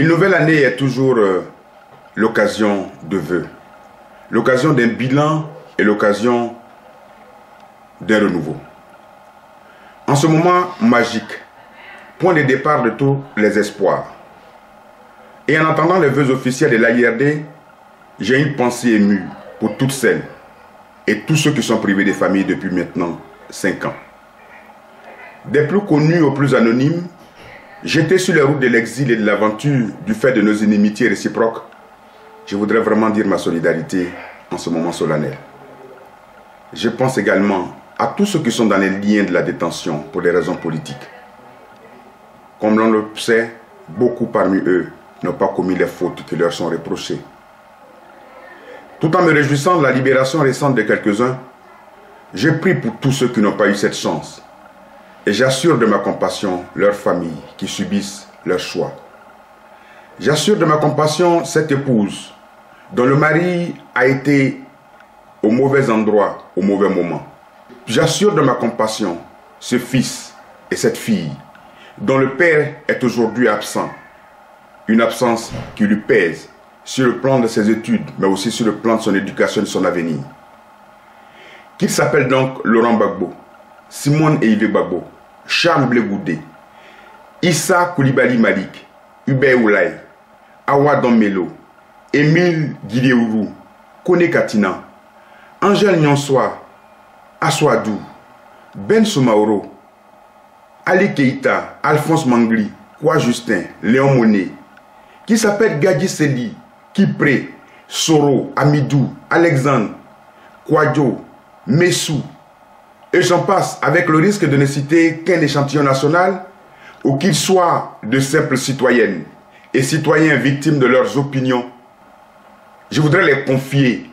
Une nouvelle année est toujours l'occasion de vœux, l'occasion d'un bilan et l'occasion d'un renouveau. En ce moment magique, point de départ de tous les espoirs, et en entendant les vœux officiels de l'AIRD, j'ai une pensée émue pour toutes celles et tous ceux qui sont privés des familles depuis maintenant 5 ans. Des plus connus aux plus anonymes, j'étais sur les routes de l'exil et de l'aventure du fait de nos inimitiés réciproques. Je voudrais vraiment dire ma solidarité en ce moment solennel. Je pense également à tous ceux qui sont dans les liens de la détention pour des raisons politiques. Comme l'on le sait, beaucoup parmi eux n'ont pas commis les fautes qui leur sont reprochées. Tout en me réjouissant de la libération récente de quelques-uns, je prie pour tous ceux qui n'ont pas eu cette chance. Et j'assure de ma compassion leurs familles qui subissent leur choix. J'assure de ma compassion cette épouse dont le mari a été au mauvais endroit, au mauvais moment. J'assure de ma compassion ce fils et cette fille dont le père est aujourd'hui absent. Une absence qui lui pèse sur le plan de ses études, mais aussi sur le plan de son éducation et de son avenir. Qu'il s'appelle donc Laurent Gbagbo, Simone et Yves Gbagbo, Charles Blé Goudé, Issa Koulibaly Malik, Hubert Oulay, Awa Donmelo, Émile Guideourou, Kone Katina, Angèle Nyonsoi, Aswadou, Ben Soumaoro, Ali Keïta, Alphonse Mangli, Kwa Justin, Léon Monet, qui s'appelle Gadji Seli, Kipré, Soro, Amidou, Alexandre, Kwadjo, Messou, et j'en passe, avec le risque de ne citer qu'un échantillon national, ou qu'ils soient de simples citoyennes et citoyens victimes de leurs opinions. Je voudrais les confier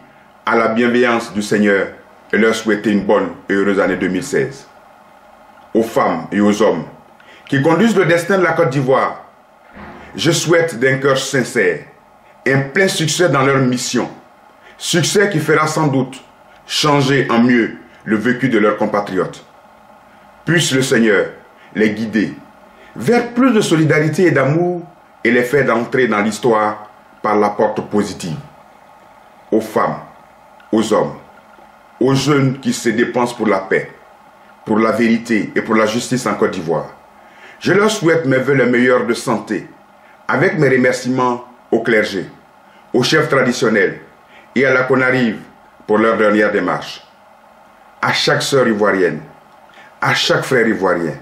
à la bienveillance du Seigneur et leur souhaiter une bonne et heureuse année 2016. Aux femmes et aux hommes qui conduisent le destin de la Côte d'Ivoire, je souhaite d'un cœur sincère un plein succès dans leur mission. Succès qui fera sans doute changer en mieux le vécu de leurs compatriotes. Puisse le Seigneur les guider vers plus de solidarité et d'amour et les faire entrer dans l'histoire par la porte positive. Aux femmes, aux hommes, aux jeunes qui se dépensent pour la paix, pour la vérité et pour la justice en Côte d'Ivoire, je leur souhaite mes vœux les meilleurs de santé, avec mes remerciements au clergé, aux chefs traditionnels et à la Conarive pour leur dernière démarche. À chaque sœur ivoirienne, à chaque frère ivoirien,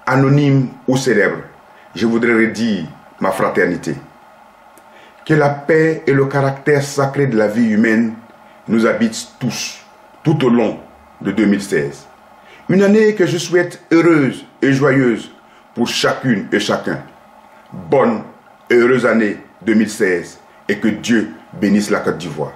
anonyme ou célèbre, je voudrais redire ma fraternité. Que la paix et le caractère sacré de la vie humaine nous habitent tous, tout au long de 2016. Une année que je souhaite heureuse et joyeuse pour chacune et chacun. Bonne et heureuse année 2016 et que Dieu bénisse la Côte d'Ivoire.